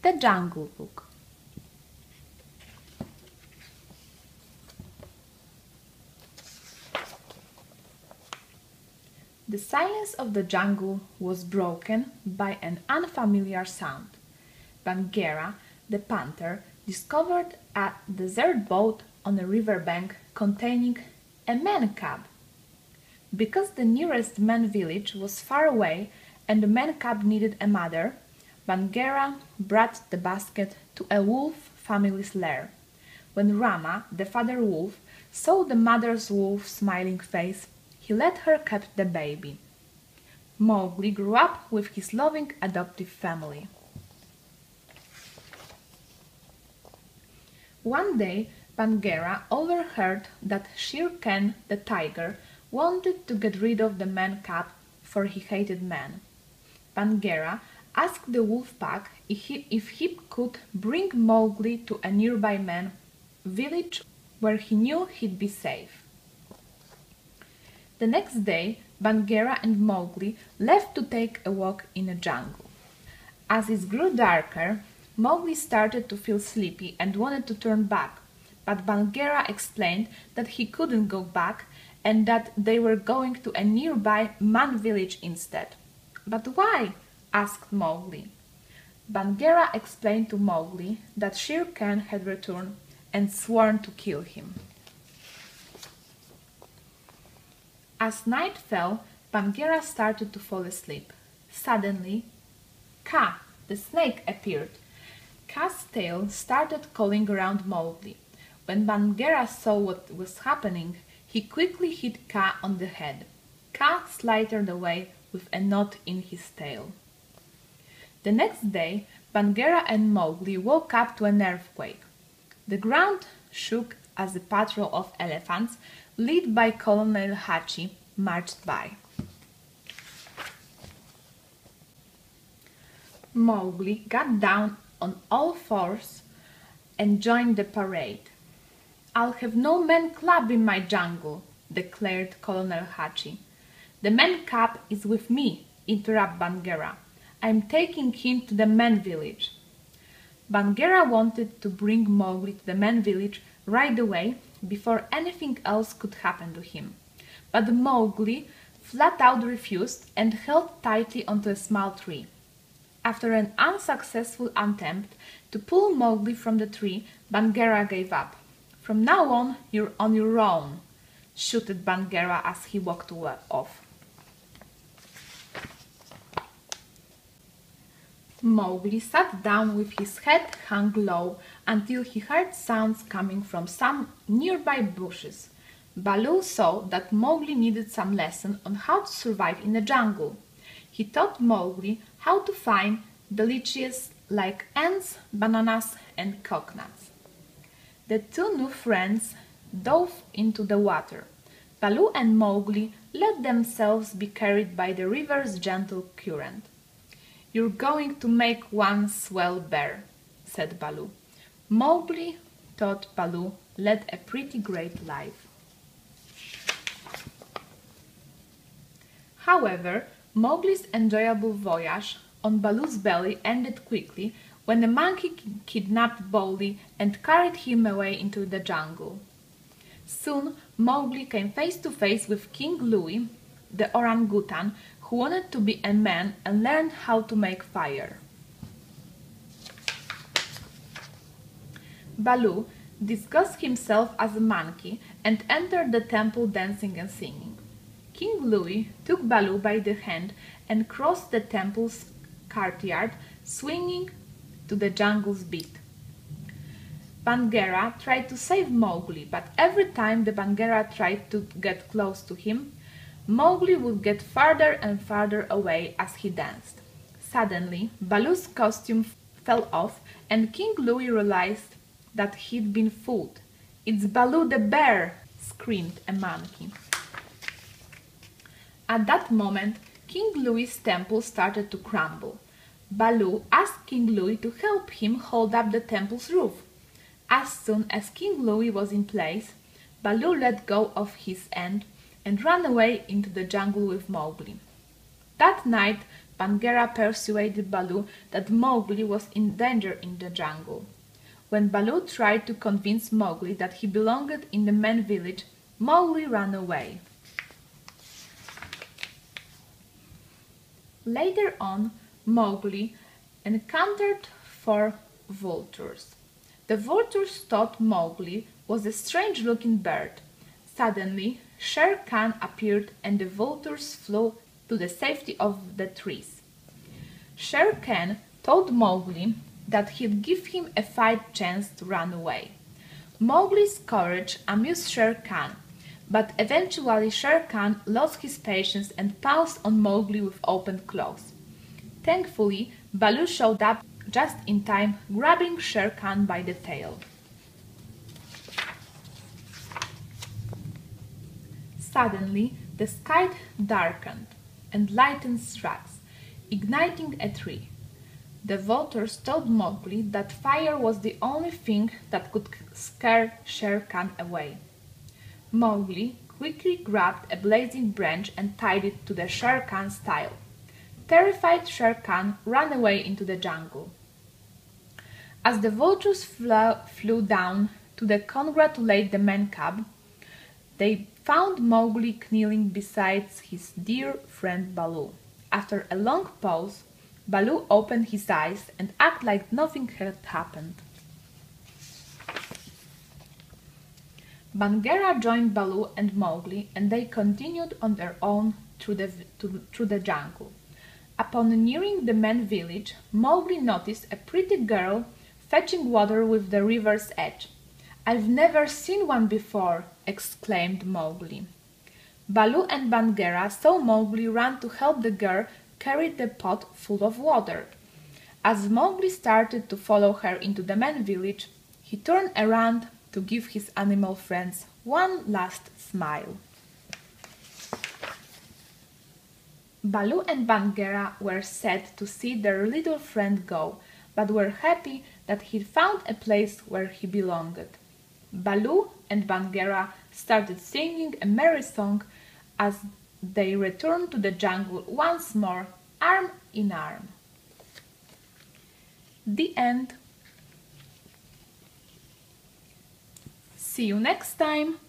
The Jungle Book. The silence of the jungle was broken by an unfamiliar sound. Bagheera, the panther, discovered a desert boat on a riverbank containing a Man-Cub. Because the nearest man village was far away and the Man-Cub needed a mother, Bagheera brought the basket to a wolf family's lair. When Rama, the father wolf, saw the mother's wolf's smiling face, he let her keep the baby. Mowgli grew up with his loving adoptive family. One day, Bagheera overheard that Shere Khan, the tiger, wanted to get rid of the Man-Cub, for he hated men. Bagheera asked the wolf pack if he could bring Mowgli to a nearby man village where he knew he'd be safe. The next day, Bagheera and Mowgli left to take a walk in the jungle. As it grew darker, Mowgli started to feel sleepy and wanted to turn back, but Bagheera explained that he couldn't go back and that they were going to a nearby man village instead. "But why?" asked Mowgli. Bagheera explained to Mowgli that Shere Khan had returned and sworn to kill him. As night fell, Bagheera started to fall asleep. Suddenly, Kaa, the snake, appeared. Kaa's tail started calling around Mowgli. When Bagheera saw what was happening, he quickly hit Kaa on the head. Kaa slithered away with a knot in his tail. The next day, Bagheera and Mowgli woke up to an earthquake. The ground shook as a patrol of elephants, led by Colonel Hachi, marched by. Mowgli got down on all fours and joined the parade. "I'll have no Man-Cub in my jungle," declared Colonel Hachi. "The Man-Cub is with me," interrupted Bagheera. "I'm taking him to the man village." Bagheera wanted to bring Mowgli to the man village right away before anything else could happen to him. But Mowgli flat out refused and held tightly onto a small tree. After an unsuccessful attempt to pull Mowgli from the tree, Bagheera gave up. "From now on, you're on your own," shouted Bagheera as he walked off. Mowgli sat down with his head hung low until he heard sounds coming from some nearby bushes. Baloo saw that Mowgli needed some lesson on how to survive in the jungle. He taught Mowgli how to find delicious like ants, bananas, and coconuts. The two new friends dove into the water. Baloo and Mowgli let themselves be carried by the river's gentle current. "You're going to make one swell bear," said Baloo. Mowgli thought Baloo led a pretty great life. However, Mowgli's enjoyable voyage on Baloo's belly ended quickly when a monkey kidnapped Mowgli and carried him away into the jungle. Soon Mowgli came face to face with King Louie, the orangutan, who wanted to be a man and learn how to make fire. Baloo disguised himself as a monkey and entered the temple dancing and singing. King Louie took Baloo by the hand and crossed the temple's courtyard, swinging to the jungle's beat. Bagheera tried to save Mowgli, but every time the Bagheera tried to get close to him, Mowgli would get farther and farther away as he danced. Suddenly, Baloo's costume fell off and King Louie realized that he'd been fooled. "It's Baloo the bear!" screamed a monkey. At that moment, King Louie's temple started to crumble. Baloo asked King Louie to help him hold up the temple's roof. As soon as King Louie was in place, Baloo let go of his end and ran away into the jungle with Mowgli. That night, Bagheera persuaded Baloo that Mowgli was in danger in the jungle. When Baloo tried to convince Mowgli that he belonged in the man village, Mowgli ran away. Later on, Mowgli encountered 4 vultures. The vultures thought Mowgli was a strange-looking bird. Suddenly, Shere Khan appeared and the vultures flew to the safety of the trees. Shere Khan told Mowgli that he'd give him a fight chance to run away. Mowgli's courage amused Shere Khan, but eventually Shere Khan lost his patience and pounced on Mowgli with open claws. Thankfully, Baloo showed up just in time, grabbing Shere Khan by the tail. Suddenly, the sky darkened and lightning struck, igniting a tree. The vultures told Mowgli that fire was the only thing that could scare Shere Khan away. Mowgli quickly grabbed a blazing branch and tied it to the Shere Khan's tail. Terrified, Shere Khan ran away into the jungle. As the vultures flew down to congratulate the Man-Cub, they found Mowgli kneeling beside his dear friend Baloo. After a long pause, Baloo opened his eyes and acted like nothing had happened. Bagheera joined Baloo and Mowgli, and they continued on their own through the jungle. Upon nearing the man village, Mowgli noticed a pretty girl fetching water with the river's edge. "I've never seen one before," exclaimed Mowgli. Baloo and Bagheera saw Mowgli run to help the girl carry the pot full of water. As Mowgli started to follow her into the man village, he turned around to give his animal friends one last smile. Baloo and Bagheera were sad to see their little friend go, but were happy that he'd found a place where he belonged. Baloo and Bagheera started singing a merry song as they returned to the jungle once more, arm in arm. The end. See you next time!